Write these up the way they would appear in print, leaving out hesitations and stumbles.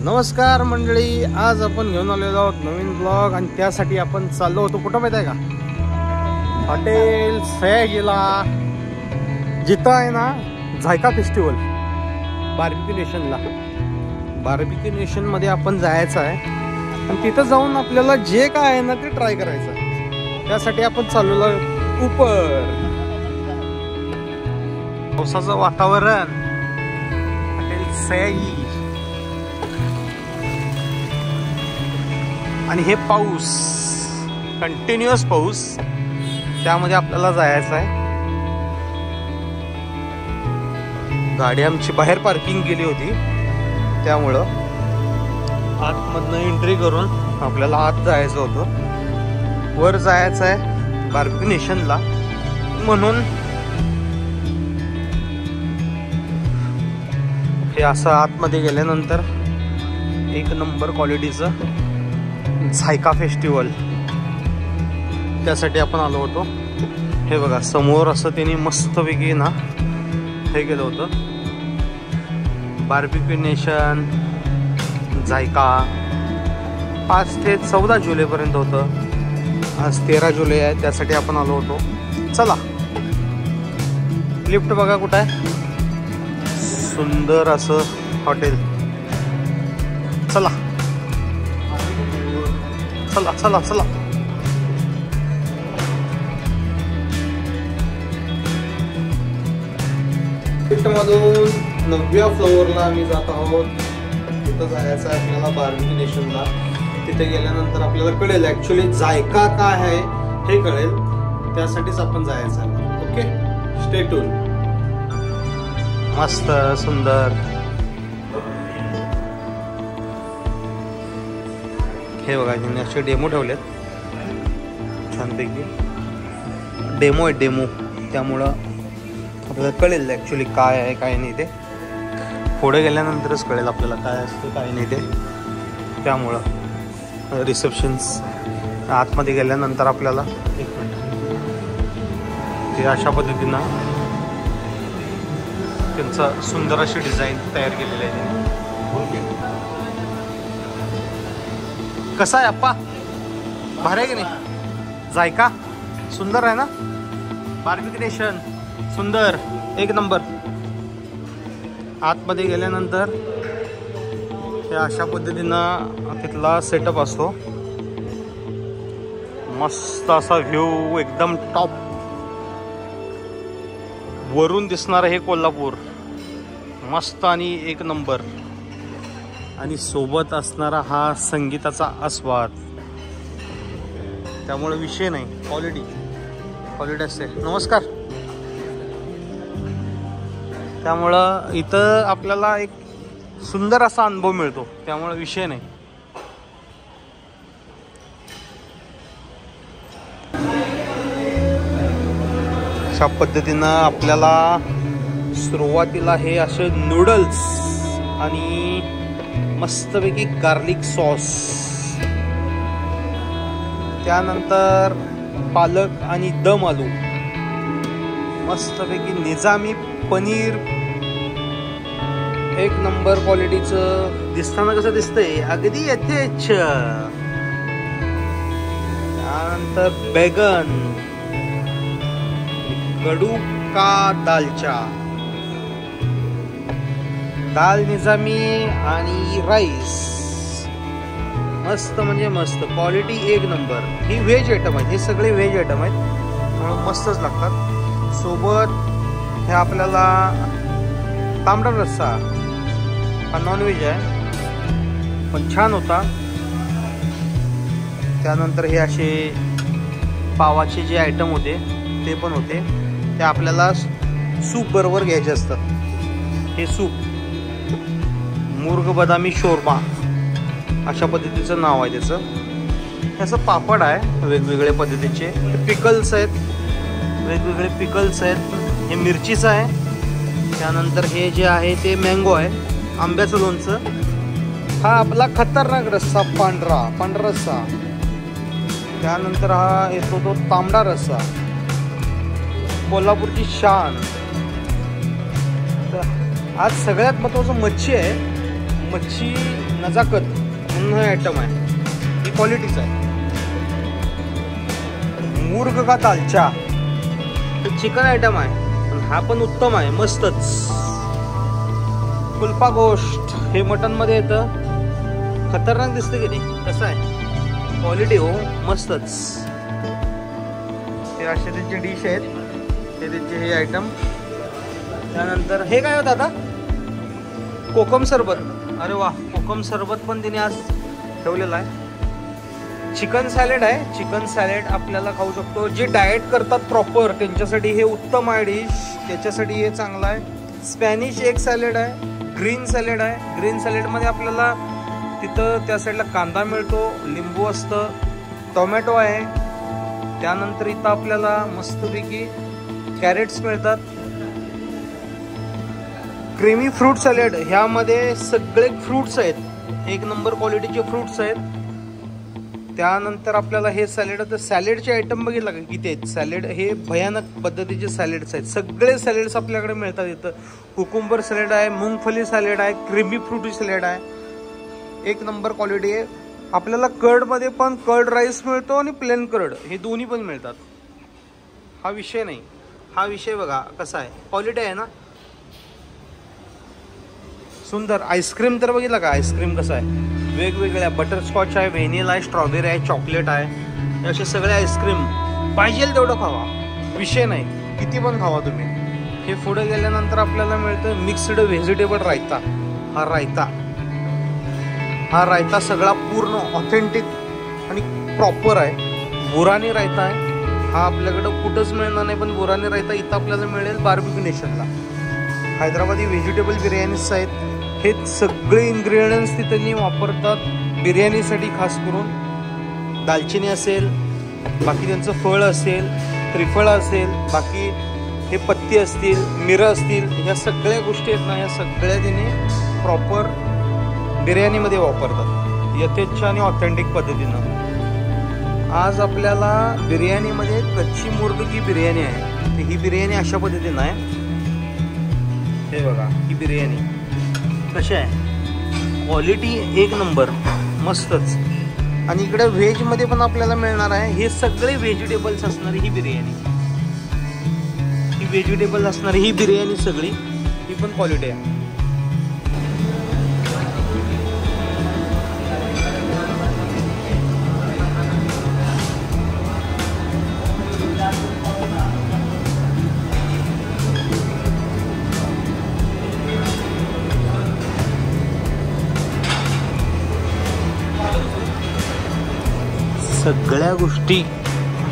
नमस्कार मंडळी, आज आपण घेऊन आलेलो आहोत नवीन ब्लॉग आणि त्यासाठी आपण चाललो होतो कुठं माहिती आहे का? हॉटेल सयाजीला, जिथं आहे ना Zaika festival barbecue नेशनला. Barbecue nation मध्ये आपण जायचं आहे आणि तिथं जाऊन आपल्याला जे काय आहे ना ते ट्राय करायचं आहे. त्यासाठी आपण चाललो उपर. पावसाचं वातावरण, हॉटेल सयाजी आणि हे पाऊस, कंटिन्युअस पाऊस, त्यामध्ये आपल्याला जायचं आहे. गाडी आमची बाहेर पार्किंग केली होती, त्यामुळं आतमधनं एंट्री करून आपल्याला आत जायचं होतं. वर जायचं आहे बार्बिक्यू नेशनला, म्हणून हे असं आतमध्ये गेल्यानंतर एक नंबर क्वालिटीचं झायका फेस्टिवल, त्यासाठी आपण आलो होतो. हे बघा समोर असं त्यांनी मस्तपैकी ना हे केलं होतं, बार्बिक्यू नेशन झायका. 5 ते 14 जुलैपर्यंत होतं. आज 13 जुलै आहे, त्यासाठी आपण आलो होतो. चला, लिफ्ट बघा कुठं आहे, सुंदर असं हॉटेल. चला चला चला चला. लिफ्टमधून 9व्या फ्लोअरला आम्ही जात आहोत. तिथं जायचं आहे आपल्याला बार्बिक्यू नेशनला. तिथे गेल्यानंतर आपल्याला कळेल ऍक्च्युली झायका काय आहे हे कळेल, त्यासाठीच आपण जायचं आहे. Okay, stay tune. मस्त सुंदर. हे बघा त्यांनी असे डेमो ठेवलेत छानपैकी. डेमो आहे, डेमो, त्यामुळं आपल्याला कळेल ॲक्च्युली काय आहे काय नाही. ते पुढे गेल्यानंतरच कळेल आपल्याला काय असतं काय नाही ते. त्यामुळं रिसेप्शन्स आतमध्ये गेल्यानंतर आपल्याला एक मिनिट ते अशा पद्धतीनं त्यांचं सुंदर अशी डिझाईन तयार केलेली आहे. कसा आहे अप्पा, भारी आहे की नाही? झायका सुंदर आहे ना, बार्बिक्यू नेशन सुंदर, एक नंबर. आतमध्ये गेल्यानंतर हे अशा पद्धतीनं तिथला सेटअप असतो. मस्त असा व्ह्यू, एकदम टॉप. वरून दिसणारं हे कोल्हापूर, मस्त आणि एक नंबर. आणि सोबत असणारा हा संगीताचा आस्वाद, त्यामुळे विषय नाही. क्वालिटी असते. नमस्कार. त्यामुळं इथं आपल्याला एक सुंदर असा अनुभव मिळतो, त्यामुळे विषय नाही. अशा पद्धतीनं आपल्याला सुरुवातीला हे असे नूडल्स आणि मस्तपैकी गार्लिक सॉस, त्यानंतर पालक आणि दम आलू, मस्तपैकी निजामी पनीर, एक नंबर क्वालिटीचं. दिसताना कसं दिसतंय, अगदी यथेच्छ. त्यानंतर बैगन, कडू का दालचा, दाल निजामी आणि राईस. मस्त म्हणजे मस्त, क्वालिटी एक नंबर. ही व्हेज आयटम आहे, हे सगळे व्हेज आयटम आहेत, म्हणून मस्तच लागतात. सोबत हे आपल्याला तांबडा रस्सा, हा नॉनव्हेज आहे पण छान होता. त्यानंतर हे असे पावाचे जे आयटम होते ते पण होते, ते आपल्याला सूप बरोबर घ्यायचे असतात. हे सूप मुर्ग बदामी शोरमा अशा पद्धतीचं नाव आहे त्याचं. त्याचं पापड आहे वेगवेगळ्या पद्धतीचे. पिकल्स आहेत, वेगवेगळे पिकल्स आहेत. हे मिरचीचं आहे. त्यानंतर हे जे आहे ते मँगो आहे, आंब्याचं लोणचं. हा आपला खतरनाक रस्सा पांढरा रस्सा. त्यानंतर हा येतो तो तांबडा रस्सा, कोल्हापूरची शान. तर आज सगळ्यात महत्त्वाचं मच्छी आहे. मच्छी नजाकत म्हणून हे आयटम आहे, ही क्वालिटीच आहे. मुर्ग का दालचा हे चिकन आयटम आहे, पण हा पण उत्तम आहे, मस्तच. कुल्फा गोश्त हे मटन मध्ये येतं. खतरनाक दिसतं की नाही, कसं आहे क्वालिटी हो, मस्तच. हे असे त्यांचे डिश आहेत, हे त्यांचे हे आयटम. त्यानंतर हे काय होतं आता, कोकम सरबत. अरे वा, कोकम सरबत पण तिने आज ठेवलेला आहे. चिकन सॅलेड आहे, चिकन सॅलेड आपल्याला खाऊ शकतो. जे डाएट करतात प्रॉपर त्यांच्यासाठी हे उत्तम आहे डिश, त्याच्यासाठी हे चांगलं आहे. स्पॅनिश एग सॅलेड आहे, ग्रीन सॅलेड आहे. ग्रीन सॅलेडमध्ये आपल्याला तिथं त्या साईडला कांदा मिळतो, लिंबू असतं, टोमॅटो आहे. त्यानंतर इथं आपल्याला मस्तपैकी कॅरेट्स मिळतात. क्रीमी फ्रूट सॅलेड, ह्यामध्ये सगळे फ्रूट्स आहेत, एक नंबर क्वालिटीचे फ्रूट्स आहेत. त्यानंतर आपल्याला हे सॅलेड, तर सॅलेडचे आयटम बघितलं का किती आहेत. सॅलेड हे भयानक पद्धतीचे सॅलेड्स आहेत. सगळे सॅलेड्स आपल्याकडे मिळतात इथं. कुकुंबर सॅलेड आहे, मुंगफली सॅलेड आहे, क्रीमी फ्रूटी सॅलेड आहे, एक नंबर क्वालिटी आहे. आपल्याला कर्डमध्ये पण कर्ड राईस मिळतो आणि प्लेन कर्ड, हे दोन्ही पण मिळतात. हा विषय नाही, हा विषय बघा कसा आहे, क्वालिटी आहे ना, सुंदर. आईस्क्रीम तर बघितलं का, आईस्क्रीम कसं आहे, वेगवेगळ्या बटरस्कॉच आहे, व्हॅनिला आहे, स्ट्रॉबेरी आहे, चॉकलेट आहे. असे सगळे आईस्क्रीम पाहिजे तेवढं खावा, विषय नाही, किती पण खावा तुम्ही. हे पुढे गेल्यानंतर आपल्याला मिळतं मिक्स्ड व्हेजिटेबल रायता. हा रायता सगळा पूर्ण ऑथेंटिक आणि प्रॉपर आहे. बुरानी रायता आहे हा, आपल्याकडं कुठंच मिळणार नाही, पण बुरानी रायता इथं आपल्याला मिळेल बार्बिक्यू नेशनला. हैदराबादी व्हेजिटेबल बिर्याणीज आहेत. हे सगळे इन्ग्रेडियंट्स तिथं वापरतात बिर्याणीसाठी खास करून. दालचिनी असेल, बाकी त्यांचं फळ असेल, त्रिफळ असेल, बाकी हे पत्ती असतील, मिरं असतील, ह्या सगळ्या गोष्टी आहेत ना, या सगळ्या तिने प्रॉपर बिर्याणीमध्ये वापरतात, यथेच्छ आणि ऑथेंटिक पद्धतीनं. आज आपल्याला बिर्याणीमध्ये कच्ची मुर्ग की बिर्याणी आहे. ही बिर्याणी अशा पद्धतीनं आहे, हे बघा. ही बिर्याणी कशी आहे, क्वालिटी एक नंबर, मस्तच. आणि इकडे व्हेजमध्ये पण आपल्याला मिळणार आहे. हे सगळे व्हेजिटेबल्स असणारी ही बिर्याणी, ही व्हेजिटेबल असणारी ही बिर्याणी सगळी, ही पण क्वालिटी आहे. सगळ्या गोष्टी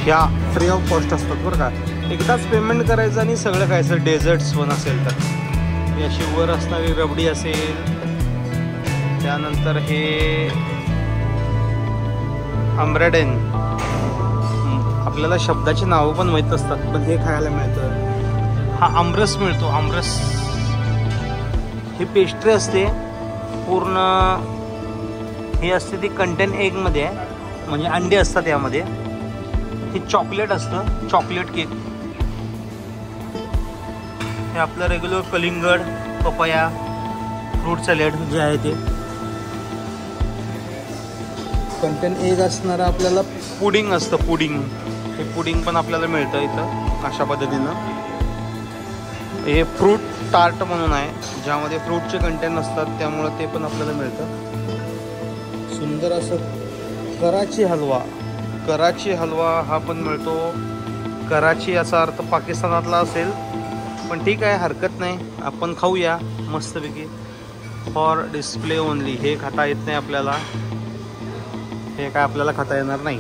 ह्या फ्री ऑफ कॉस्ट असतात बरं का. एकदाच पेमेंट करायचं आणि सगळं खायचं. डेझर्ट्स पण असेल तर ही अशी वर असणारी रबडी असेल. त्यानंतर हे आमराडेन, आपल्याला शब्दाची नावं पण माहीत असतात, पण हे खायला मिळतं. हा आमरस मिळतो, आमरस. ही पेस्ट्री असते पूर्ण, ही असते ती कंटेन एगमध्ये आहे, म्हणजे अंडे असतात यामध्ये. हे चॉकलेट असतं, चॉकलेट केक. हे आपलं रेग्युलर कलिंगड, पपया, फ्रूट सॅलेड जे आहे ते. कंटेन एग असणारं आपल्याला पुडिंग असतं, पुडिंग. हे पुडिंग पण आपल्याला मिळतं इथं अशा पद्धतीनं. हे फ्रूट टार्ट म्हणून आहे, ज्यामध्ये फ्रूटचे कंटेन असतात, त्यामुळं ते पण आपल्याला मिळतं. सुंदर असं कराची हलवा. कराची हलवा हा पण मिळतो. कराची याचा अर्थ पाकिस्तानातला असेल, पण ठीक आहे, हरकत नाही, आपण खाऊया मस्तपैकी. For display only. हे खाता येत नाही आपल्याला, हे काय आपल्याला खाता येणार नाही.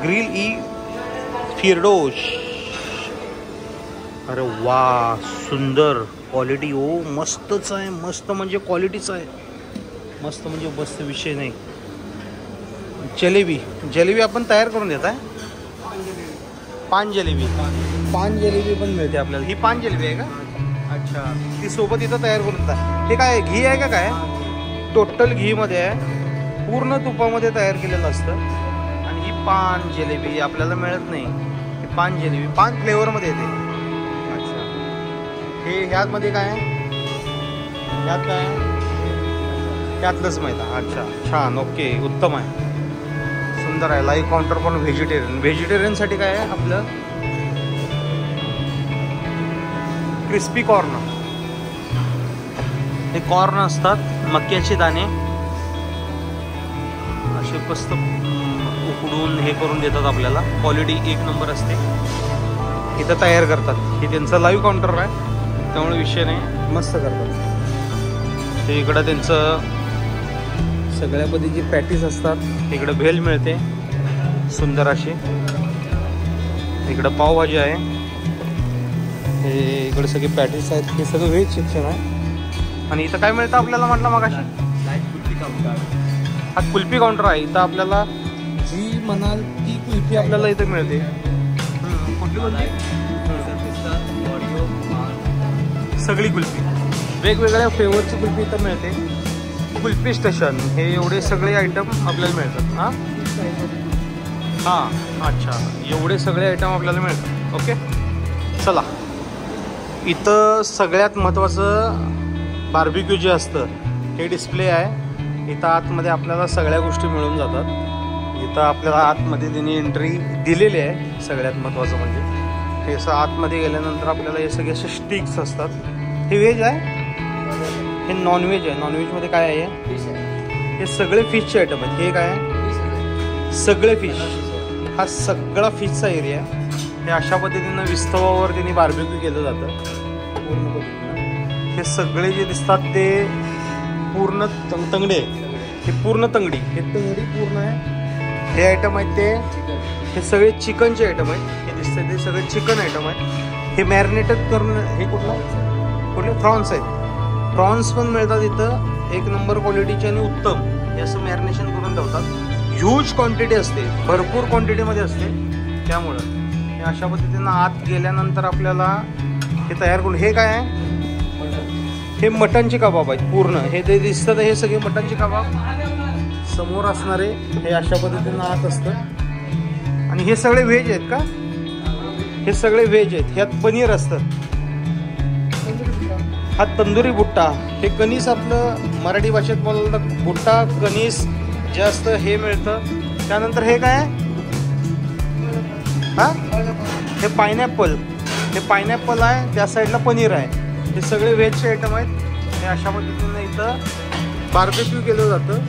ग्रिल ई फिरडोश, अरे वा, सुंदर क्वालिटी हो, मस्तच आहे. मस्त म्हणजे क्वालिटीच आहे. मस्त म्हणजे बस विषय नाही. जलेबी, जलेबी आपण तयार करून देत आहे. पान जलेबी, पान जलेबी पण मिळते आपल्याला. ही पान जलेबी आहे का? अच्छा, ती सोबत इथं तयार करून देतात. हे काय घी आहे का? काय टोटल घी मध्ये आहे, पूर्ण तुपामध्ये तयार केलेलं असतं. आणि ही पान जलेबी आपल्याला मिळत नाही. ही पान जलेबी पान फ्लेवरमध्ये येते. अच्छा, हे ह्यामध्ये काय आहे? ह्यात काय आहे? त्यातलंच मैदा. अच्छा, छान, ओके, उत्तम आहे, सुंदर आहे. लाईव्ह काउंटर पण व्हेजिटेरियन. व्हेजिटेरियनसाठी काय आहे आपलं? Crispy corn. हे कॉर्न असतात, मक्याचे दाणे असे मस्त उकडून हे करून देतात आपल्याला. क्वालिटी एक नंबर असते. इथं तयार करतात. हे त्यांचं लाईव्ह काउंटर आहे, त्यामुळे विषय नाही, मस्त करतात ते. इकडं त्यांचं सगळ्या पद्धतीची पॅटीस असतात. इकडं भेल मिळते सुंदर अशी. इकडं पावभाजी आहे. हे इकडे सगळे पॅटीस आहेत. हे सगळं व्हेज सेक्शन आहे. आणि इथं काय मिळतं आपल्याला म्हटलं मगाशी? कुल्फी काउंटर. हा कुल्फी काउंटर आहे. इथं आपल्याला जी म्हणाल ती कुल्फी आपल्याला इथं मिळते. कुठली कुल्फी? सगळी कुल्फी, वेगवेगळ्या फ्लेवरची कुल्फी इथं मिळते. कुल्फी स्टेशन, हे एवढे सगळे आयटम आपल्याला मिळतात. हां हां, अच्छा, एवढे सगळे आयटम आपल्याला मिळतात. ओके, चला. इथं सगळ्यात महत्त्वाचं बार्बिक्यू जे असतं हे डिस्प्ले आहे. इथं आतमध्ये आपल्याला सगळ्या गोष्टी मिळून जातात. इथं आपल्याला आतमध्ये त्यांनी एंट्री दिलेली आहे. सगळ्यात महत्त्वाचं म्हणजे हे असं आतमध्ये गेल्यानंतर आपल्याला हे सगळे असे स्टिक्स असतात. हे व्हेज आहे, हे नॉनव्हेज आहे. नॉनव्हेजमध्ये काय आहे? हे सगळे फिशचे आयटम आहेत. हे काय आहे? सगळे फिश. हा सगळा फिशचा एरिया आहे. हे अशा पद्धतीनं विस्तवावर त्यांनी बार्बिक्यू केलं जातं पूर्ण पद्धतीनं. हे सगळे जे दिसतात ते पूर्ण तंगडे, हे पूर्ण तंगडी, हे तंगडी पूर्ण आहे. हे आयटम आहेत ते, हे सगळे चिकनचे आयटम आहेत. हे दिसतं ते सगळे चिकन आयटम आहेत. हे मॅरिनेटेड करून, हे कुठले फ्रॉन्स आहेत. प्रॉन्स पण मिळतात इथं, एक नंबर क्वालिटीचे आणि उत्तम. हे असं मॅरिनेशन करून ठेवतात. ह्यूज क्वांटिटी असते, भरपूर क्वांटिटीमध्ये असते. त्यामुळं हे अशा पद्धतीनं आत गेल्यानंतर आपल्याला हे तयार करून. हे काय आहे? हे मटनचे कबाब आहेत पूर्ण. हे जे दिसतात हे सगळे मटनचे कबाब समोर असणारे. हे अशा पद्धतीनं आत असतं. आणि हे सगळे व्हेज आहेत का? हे सगळे व्हेज आहेत. ह्यात पनीर असतं. हा तंदुरी बुट्टा, हे कणीस आपलं मराठी भाषेत बोललं बुट्टा कणीस जे असतं हे मिळतं. त्यानंतर हे काय आहे? हा, हे पायनॅपल. हे पायनॅपल आहे. त्या साईडला पनीर आहे. हे सगळे व्हेजचे आयटम आहेत. हे अशा पद्धतीनं इथं बार्बिक्यू केलं जातं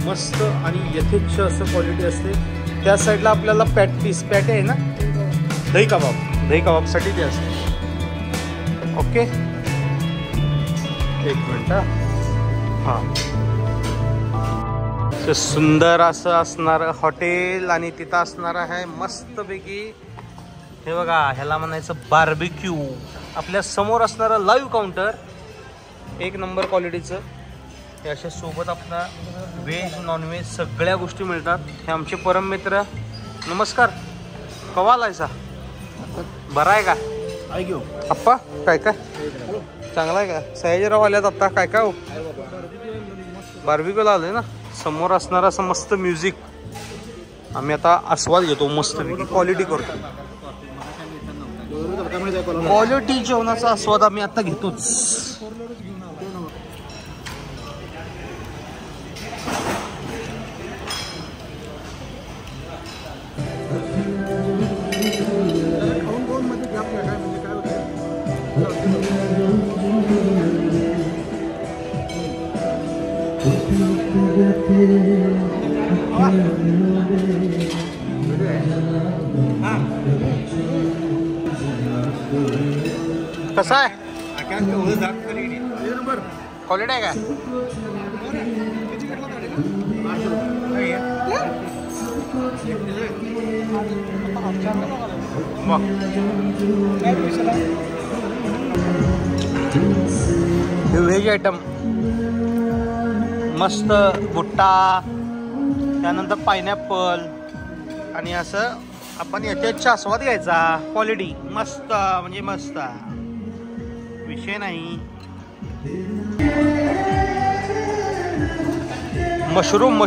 मस्त आणि यथेच्छ असं क्वालिटी असते. त्या साईडला आपल्याला पॅटे आहे ना, दही कबाबसाठी ते असते. ओके, एक मिनिट. हां, ते सुंदर असं असणारं हॉटेल आणि तिथं असणारं आहे मस्तपैकी. हे बघा, ह्याला म्हणायचं बार्बिक्यू. आपल्या समोर असणारं लाईव्ह काउंटर, एक नंबर क्वालिटीचं. हे अशा सोबत आपला व्हेज नॉनव्हेज सगळ्या गोष्टी मिळतात. हे आमचे परम मित्र. नमस्कार, कवा आलायसा? बरा आहे का? ऐकू अप्पा, काय काय चांगला आहे का? सयाजीराव आल्यात आता. काय काय हो? बार्बिक्यूला आलोय ना. समोर असणारं असं मस्त म्युझिक. आम्ही आता आस्वाद घेतो मस्तपैकी. क्वालिटी करतो, क्वालिटी जेवणाचा आस्वाद आम्ही आता घेतोच. कसा आहे? क्वालिटी आहे का? व्हेज आयटम मस्त भुट्टा, त्यानंतर पायनॅपल आणि असं आपण याच्या आस्वाद घ्यायचा. क्वालिटी मस्त म्हणजे मस्त, विषय नाही. मशरूम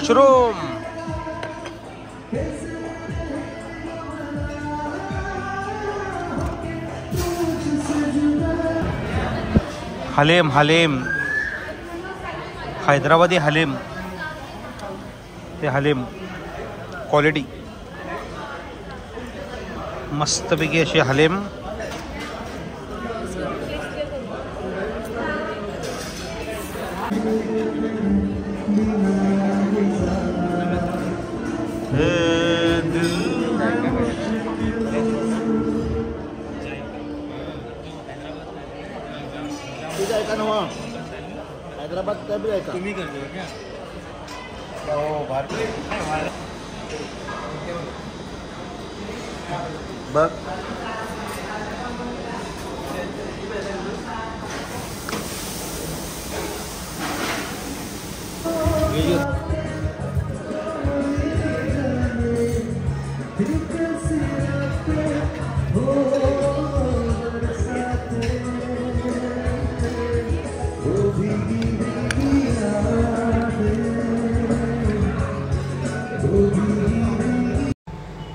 हलीम हैदराबादी हलीम, ते हलीम क्वालिटी मस्तपैकी अशी हलीम. हैदराबाद का भी है का? तुम्ही करतो क्या? बघ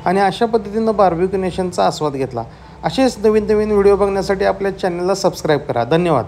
आणि अशा पद्धतीनं बार्बिक्यू नेशनचा आस्वाद घेतला. असेच नवीन व्हिडिओ बघण्यासाठी आपल्या चॅनलला सबस्क्राईब करा. धन्यवाद.